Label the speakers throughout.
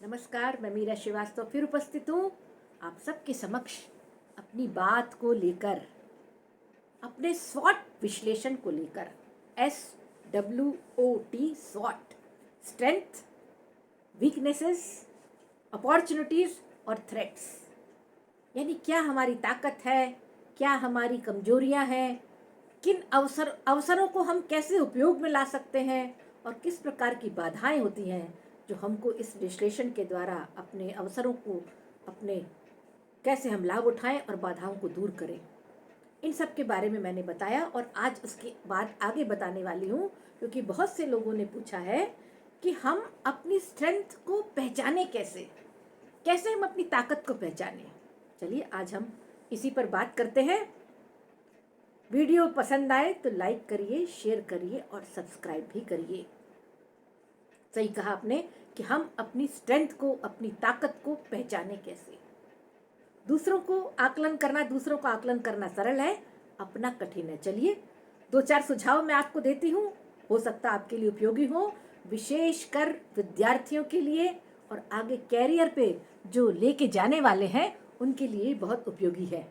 Speaker 1: नमस्कार, मैं मीरा श्रीवास्तव फिर उपस्थित हूँ आप सबके समक्ष अपनी बात को लेकर, अपने स्वॉट विश्लेषण को लेकर। SWOT, स्वॉट, स्ट्रेंथ, वीकनेसेस, अपॉर्चुनिटीज और थ्रेट्स। यानी क्या हमारी ताकत है, क्या हमारी कमजोरियां हैं, किन अवसरों को हम कैसे उपयोग में ला सकते हैं और किस प्रकार की बाधाएं होती हैं जो हमको इस विश्लेषण के द्वारा अपने अवसरों को अपने कैसे हम लाभ उठाएं और बाधाओं को दूर करें। इन सब के बारे में मैंने बताया और आज उसके बाद आगे बताने वाली हूँ, क्योंकि बहुत से लोगों ने पूछा है कि हम अपनी स्ट्रेंथ को पहचाने कैसे, कैसे हम अपनी ताकत को पहचाने। चलिए आज हम इसी पर बात करते हैं। वीडियो पसंद आए तो लाइक करिए, शेयर करिए और सब्सक्राइब भी करिए। सही कहा आपने कि हम अपनी स्ट्रेंथ को, अपनी ताकत को पहचाने कैसे। दूसरों को आकलन करना सरल है, अपना कठिन है। चलिए 2-4 सुझाव मैं आपको देती हूँ, हो सकता आपके लिए उपयोगी हो, विशेषकर विद्यार्थियों के लिए और आगे कैरियर पे जो लेके जाने वाले हैं उनके लिए बहुत उपयोगी है।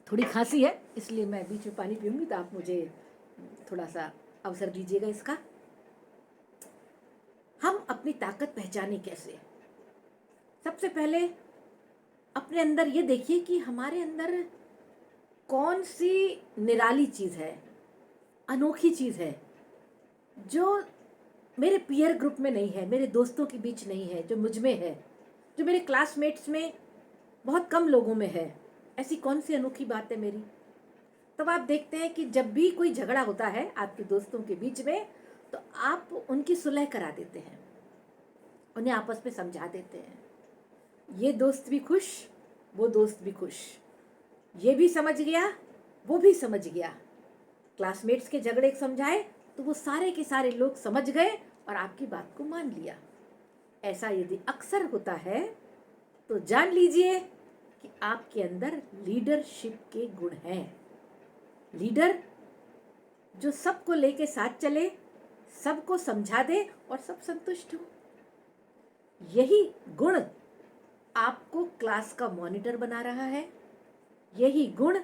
Speaker 1: थोड़ी खांसी है इसलिए मैं बीच में पानी पीऊंगी, तो आप मुझे थोड़ा सा अवसर दीजिएगा इसका। हम अपनी ताकत पहचाने कैसे। सबसे पहले अपने अंदर ये देखिए कि हमारे अंदर कौन सी निराली चीज़ है, अनोखी चीज़ है जो मेरे पीयर ग्रुप में नहीं है, मेरे दोस्तों के बीच नहीं है, जो मुझ में है, जो मेरे क्लासमेट्स में बहुत कम लोगों में है। ऐसी कौन सी अनोखी बात है मेरी। तब आप देखते हैं कि जब भी कोई झगड़ा होता है आपके दोस्तों के बीच में, तो आप उनकी सुलह करा देते हैं, उन्हें आपस में समझा देते हैं। ये दोस्त भी खुश, वो दोस्त भी खुश, ये भी समझ गया, वो भी समझ गया। क्लासमेट्स के झगड़े समझाए तो वो सारे के सारे लोग समझ गए और आपकी बात को मान लिया। ऐसा यदि अक्सर होता है तो जान लीजिए कि आपके अंदर लीडरशिप के गुण हैं। लीडर जो सबको लेके साथ चले, सबको समझा दे और सब संतुष्ट हो। यही गुण आपको क्लास का मॉनिटर बना रहा है, यही गुण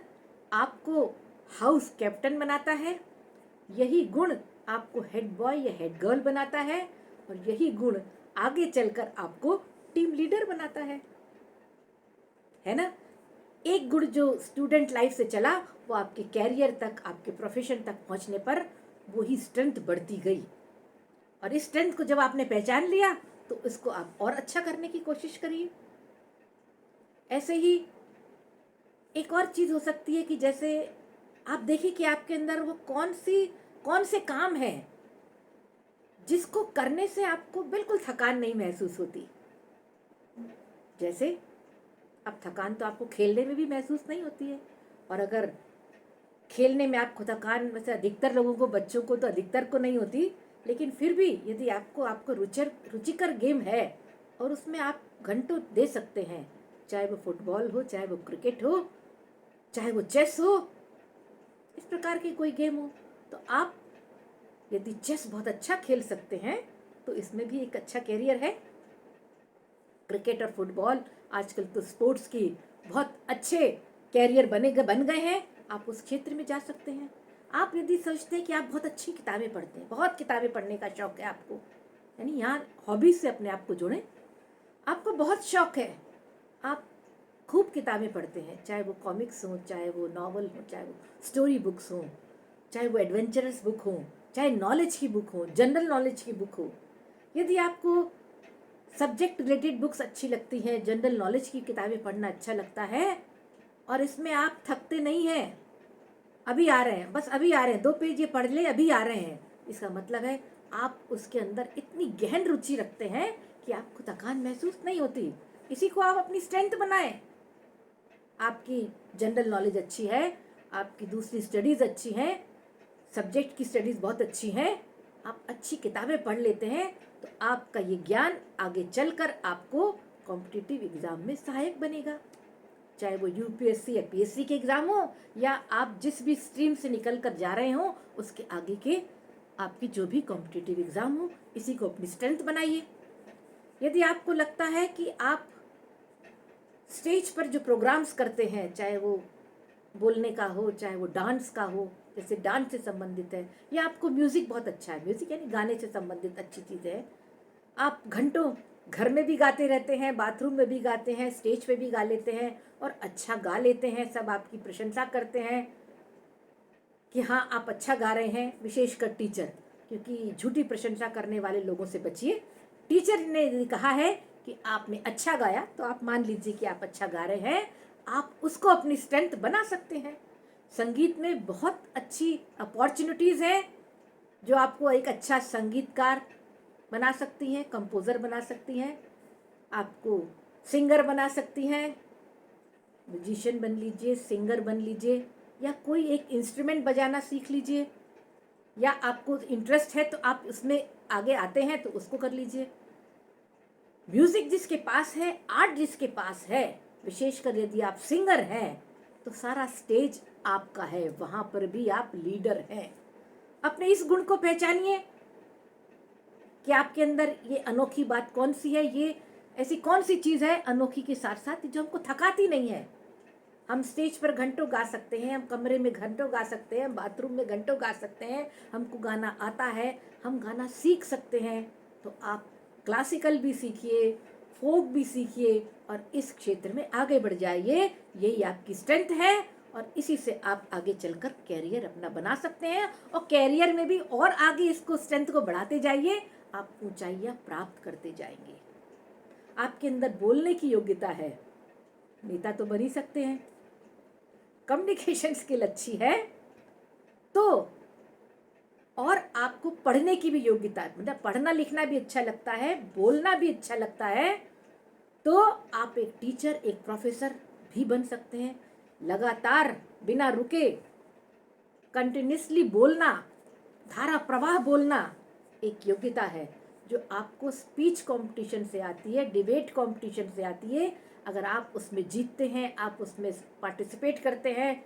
Speaker 1: आपको हाउस कैप्टन बनाता है, यही गुण आपको हेड बॉय या हेड गर्ल बनाता है और यही गुण आगे चलकर आपको टीम लीडर बनाता है ना। एक गुण जो स्टूडेंट लाइफ से चला वो आपके कैरियर तक, आपके प्रोफेशन तक पहुंचने पर वो ही स्ट्रेंथ बढ़ती गई। और इस स्ट्रेंथ को जब आपने पहचान लिया तो इसको आप और अच्छा करने की कोशिश करिए। ऐसे ही एक और चीज हो सकती है कि जैसे आप देखिए कि आपके अंदर वो कौन से काम है जिसको करने से आपको बिल्कुल थकान नहीं महसूस होती। जैसे अब थकान तो आपको खेलने में भी महसूस नहीं होती है, और अगर खेलने में आपको थकान, वैसे अधिकतर लोगों को, बच्चों को तो अधिकतर को नहीं होती, लेकिन फिर भी यदि आपको रुचिकर गेम है और उसमें आप घंटों दे सकते हैं, चाहे वो फुटबॉल हो, चाहे वो क्रिकेट हो, चाहे वो चेस हो, इस प्रकार की कोई गेम हो, तो आप यदि चेस बहुत अच्छा खेल सकते हैं तो इसमें भी एक अच्छा कैरियर है। क्रिकेट और फुटबॉल आजकल तो स्पोर्ट्स की बहुत अच्छे कैरियर बन गए हैं, आप उस क्षेत्र में जा सकते हैं। आप यदि सोचते हैं कि आप बहुत अच्छी किताबें पढ़ते हैं, बहुत किताबें पढ़ने का शौक है आपको, यानी यहाँ हॉबीज से अपने आप को जोड़ें। आपको बहुत शौक है, आप खूब किताबें पढ़ते हैं, चाहे वो कॉमिक्स हो, चाहे वो नॉवल हो, चाहे वो स्टोरी बुक्स हो, चाहे वो एडवेंचरस बुक हो, चाहे नॉलेज की बुक हो, जनरल नॉलेज की बुक हो। यदि आपको सब्जेक्ट रिलेटेड बुक्स अच्छी लगती हैं, जनरल नॉलेज की किताबें पढ़ना अच्छा लगता है और इसमें आप थकते नहीं हैं, अभी आ रहे हैं, बस अभी आ रहे हैं, 2 पेज ये पढ़ ले, अभी आ रहे हैं, इसका मतलब है आप उसके अंदर इतनी गहन रुचि रखते हैं कि आपको थकान महसूस नहीं होती। इसी को आप अपनी स्ट्रेंथ बनाएं। आपकी जनरल नॉलेज अच्छी है, आपकी दूसरी स्टडीज़ अच्छी हैं, सब्जेक्ट की स्टडीज़ बहुत अच्छी हैं, आप अच्छी किताबें पढ़ लेते हैं, तो आपका ये ज्ञान आगे चलकर आपको कॉम्पिटिटिव एग्ज़ाम में सहायक बनेगा। चाहे वो यूपीएससी या पीएससी के एग्ज़ाम हो, या आप जिस भी स्ट्रीम से निकल कर जा रहे हो उसके आगे के आपकी जो भी कॉम्पिटिटिव एग्ज़ाम हो, इसी को अपनी स्ट्रेंथ बनाइए। यदि आपको लगता है कि आप स्टेज पर जो प्रोग्राम्स करते हैं, चाहे वो बोलने का हो, चाहे वो डांस का हो, जैसे डांस से संबंधित है, या आपको म्यूज़िक बहुत अच्छा है, म्यूज़िक यानी गाने से संबंधित अच्छी चीज़ है, आप घंटों घर में भी गाते रहते हैं, बाथरूम में भी गाते हैं, स्टेज पे भी गा लेते हैं और अच्छा गा लेते हैं, सब आपकी प्रशंसा करते हैं कि हाँ आप अच्छा गा रहे हैं, विशेषकर टीचर, क्योंकि झूठी प्रशंसा करने वाले लोगों से बचिए। टीचर ने कहा है कि आपने अच्छा गाया, तो आप मान लीजिए कि आप अच्छा गा रहे हैं, आप उसको अपनी स्ट्रेंथ बना सकते हैं। संगीत में बहुत अच्छी अपॉर्चुनिटीज़ हैं जो आपको एक अच्छा संगीतकार बना सकती हैं, कंपोज़र बना सकती हैं, आपको सिंगर बना सकती हैं, म्यूजिशियन बन लीजिए, सिंगर बन लीजिए, या कोई एक इंस्ट्रूमेंट बजाना सीख लीजिए, या आपको इंटरेस्ट है तो आप उसमें आगे आते हैं तो उसको कर लीजिए। म्यूज़िक जिसके पास है, आर्ट जिसके पास है, विशेषकर यदि आप सिंगर हैं, तो सारा स्टेज आपका है, वहाँ पर भी आप लीडर हैं। अपने इस गुण को पहचानिए कि आपके अंदर ये अनोखी बात कौन सी है, ये ऐसी कौन सी चीज़ है अनोखी के साथ साथ जो हमको थकाती नहीं है। हम स्टेज पर घंटों गा सकते हैं, हम कमरे में घंटों गा सकते हैं, हम बाथरूम में घंटों गा सकते हैं, हमको गाना आता है, हम गाना सीख सकते हैं। तो आप क्लासिकल भी सीखिए, फोक भी सीखिए और इस क्षेत्र में आगे बढ़ जाइए। यही आपकी स्ट्रेंथ है और इसी से आप आगे चलकर कैरियर अपना बना सकते हैं और कैरियर में भी और आगे इसको स्ट्रेंथ को बढ़ाते जाइए, आप ऊंचाइयां प्राप्त करते जाएंगे। आपके अंदर बोलने की योग्यता है, नेता तो बन ही सकते हैं। कम्युनिकेशन स्किल अच्छी है तो, और आपको पढ़ने की भी योग्यता है, मतलब पढ़ना लिखना भी अच्छा लगता है, बोलना भी अच्छा लगता है, तो आप एक टीचर, एक प्रोफेसर भी बन सकते हैं। लगातार बिना रुके कंटिन्यूसली बोलना, धारा प्रवाह बोलना एक योग्यता है जो आपको स्पीच कंपटीशन से आती है, डिबेट कंपटीशन से आती है। अगर आप उसमें जीतते हैं, आप उसमें पार्टिसिपेट करते हैं,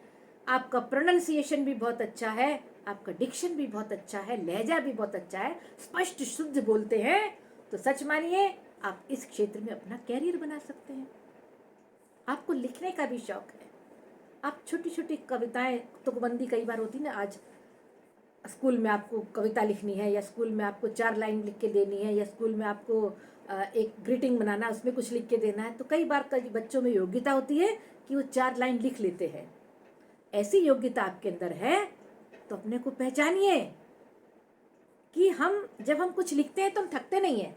Speaker 1: आपका प्रोनाउंसिएशन भी बहुत अच्छा है, आपका डिक्शन भी बहुत अच्छा है, लहजा भी बहुत अच्छा है, स्पष्ट शुद्ध बोलते हैं, तो सच मानिए आप इस क्षेत्र में अपना कैरियर बना सकते हैं। आपको लिखने का भी शौक है, आप छोटी छोटी कविताएं, तुकबंदी कई बार होती ना, आज स्कूल में आपको कविता लिखनी है, या स्कूल में आपको 4 लाइन लिख के देनी है, या स्कूल में आपको एक ग्रीटिंग बनाना, उसमें कुछ लिख के देना है, तो कई बार कई बच्चों में योग्यता होती है कि वो 4 लाइन लिख लेते हैं। ऐसी योग्यता आपके अंदर है तो अपने को पहचानिए कि जब हम कुछ लिखते हैं तो हम थकते नहीं हैं।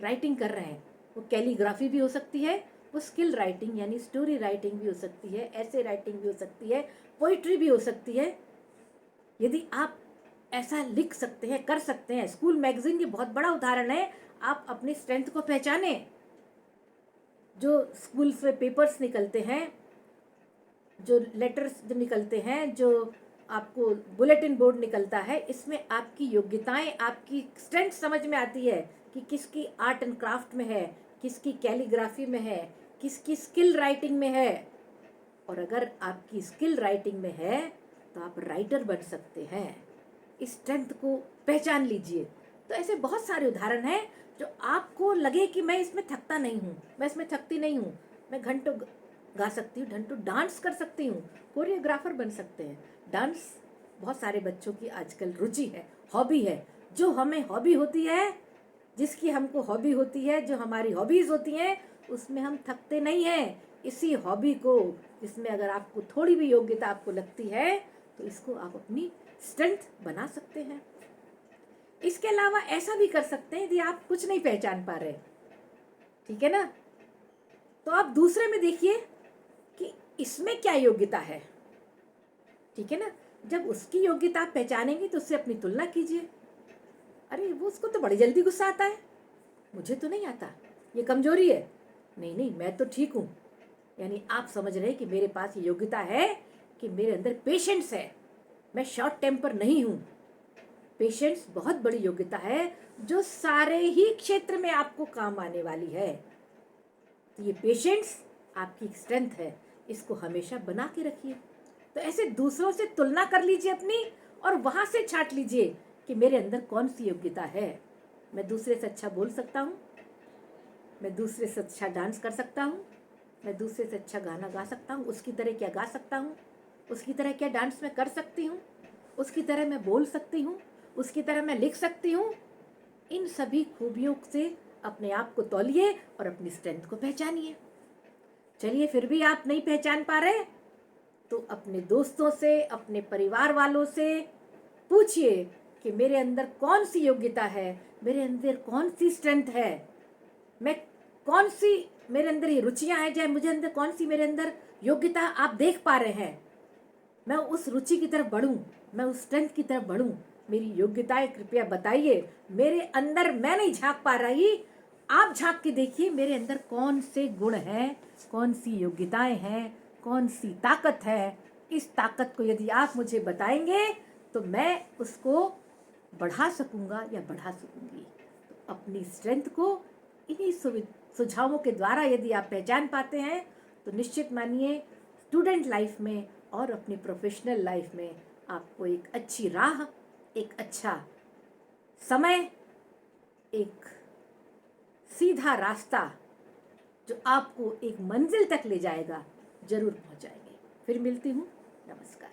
Speaker 1: राइटिंग कर रहे हैं, वो कैलीग्राफी भी हो सकती है, वो स्किल राइटिंग यानी स्टोरी राइटिंग भी हो सकती है, ऐसे राइटिंग भी हो सकती है, पोइट्री भी हो सकती है। यदि आप ऐसा लिख सकते हैं, कर सकते हैं, स्कूल मैगजीन की बहुत बड़ा उदाहरण है। आप अपनी स्ट्रेंथ को पहचाने। जो स्कूल्स में पेपर्स निकलते हैं, जो लेटर्स जो निकलते हैं, जो आपको बुलेटिन बोर्ड निकलता है, इसमें आपकी योग्यताएं, आपकी स्ट्रेंथ समझ में आती है कि किसकी आर्ट एंड क्राफ्ट में है, किसकी कैलीग्राफी में है, किसकी स्किल राइटिंग में है। और अगर आपकी स्किल राइटिंग में है तो आप राइटर बन सकते हैं। इस स्ट्रेंथ को पहचान लीजिए। तो ऐसे बहुत सारे उदाहरण हैं जो आपको लगे कि मैं इसमें थकता नहीं हूँ, मैं इसमें थकती नहीं हूँ, मैं घंटों गा सकती हूँ, घंटों डांस कर सकती हूँ, कोरियोग्राफर बन सकते हैं। डांस बहुत सारे बच्चों की आजकल रुचि है, हॉबी है। जो हमें हॉबी होती है, जिसकी हमको हॉबी होती है, जो हमारी हॉबीज़ होती हैं, उसमें हम थकते नहीं हैं। इसी हॉबी को, जिसमें अगर आपको थोड़ी भी योग्यता आपको लगती है, तो इसको आप अपनी स्ट्रेंथ बना सकते हैं। इसके अलावा ऐसा भी कर सकते हैं, यदि आप कुछ नहीं पहचान पा रहे, ठीक है ना, तो आप दूसरे में देखिए कि इसमें क्या योग्यता है, ठीक है ना। जब उसकी योग्यता आप पहचानेंगे तो उससे अपनी तुलना कीजिए। अरे वो, उसको तो बड़ी जल्दी गुस्सा आता है, मुझे तो नहीं आता, ये कमजोरी है। नहीं नहीं, मैं तो ठीक हूँ। यानी आप समझ रहे हैं कि मेरे पास ये योग्यता है कि मेरे अंदर पेशेंस है, मैं शॉर्ट टेम्पर नहीं हूँ। पेशेंस बहुत बड़ी योग्यता है जो सारे ही क्षेत्र में आपको काम आने वाली है। तो ये पेशेंस आपकी स्ट्रेंथ है, इसको हमेशा बना के रखिए। तो ऐसे दूसरों से तुलना कर लीजिए अपनी, और वहां से छांट लीजिए कि मेरे अंदर कौन सी योग्यता है। मैं दूसरे से अच्छा बोल सकता हूँ, मैं दूसरे से अच्छा डांस कर सकता हूँ, मैं दूसरे से अच्छा गाना गा सकता हूँ, उसकी तरह क्या गा सकता हूँ, उसकी तरह क्या डांस में कर सकती हूँ, उसकी तरह मैं बोल सकती हूँ, उसकी तरह मैं लिख सकती हूँ। इन सभी खूबियों से अपने आप को तौलिए और अपनी स्ट्रेंथ को पहचानिए। चलिए, फिर भी आप नहीं पहचान पा रहे तो अपने दोस्तों से, अपने परिवार वालों से पूछिए कि मेरे अंदर कौन सी योग्यता है, मेरे अंदर कौन सी स्ट्रेंथ है, मैं कौन सी, मेरे अंदर ये रुचियां हैं, चाहे मुझे अंदर कौन सी मेरे अंदर योग्यता आप देख पा रहे हैं, मैं उस रुचि की तरफ बढ़ूं, मैं उस स्ट्रेंथ की तरफ बढ़ूं। मेरी योग्यताएं कृपया बताइए। मेरे अंदर मैं नहीं झांक पा रही, आप झांक के देखिए मेरे अंदर कौन से गुण हैं, कौन सी योग्यताएं हैं, कौन सी ताकत है। इस ताकत को यदि आप मुझे बताएंगे तो मैं उसको बढ़ा सकूंगा या बढ़ा सकूंगी। तो अपनी स्ट्रेंथ को इन्हीं सुझावों के द्वारा यदि आप पहचान पाते हैं तो निश्चित मानिए स्टूडेंट लाइफ में और अपनी प्रोफेशनल लाइफ में आपको एक अच्छी राह, एक अच्छा समय, एक सीधा रास्ता जो आपको एक मंजिल तक ले जाएगा, जरूर पहुंचाएंगे। फिर मिलती हूँ। नमस्कार।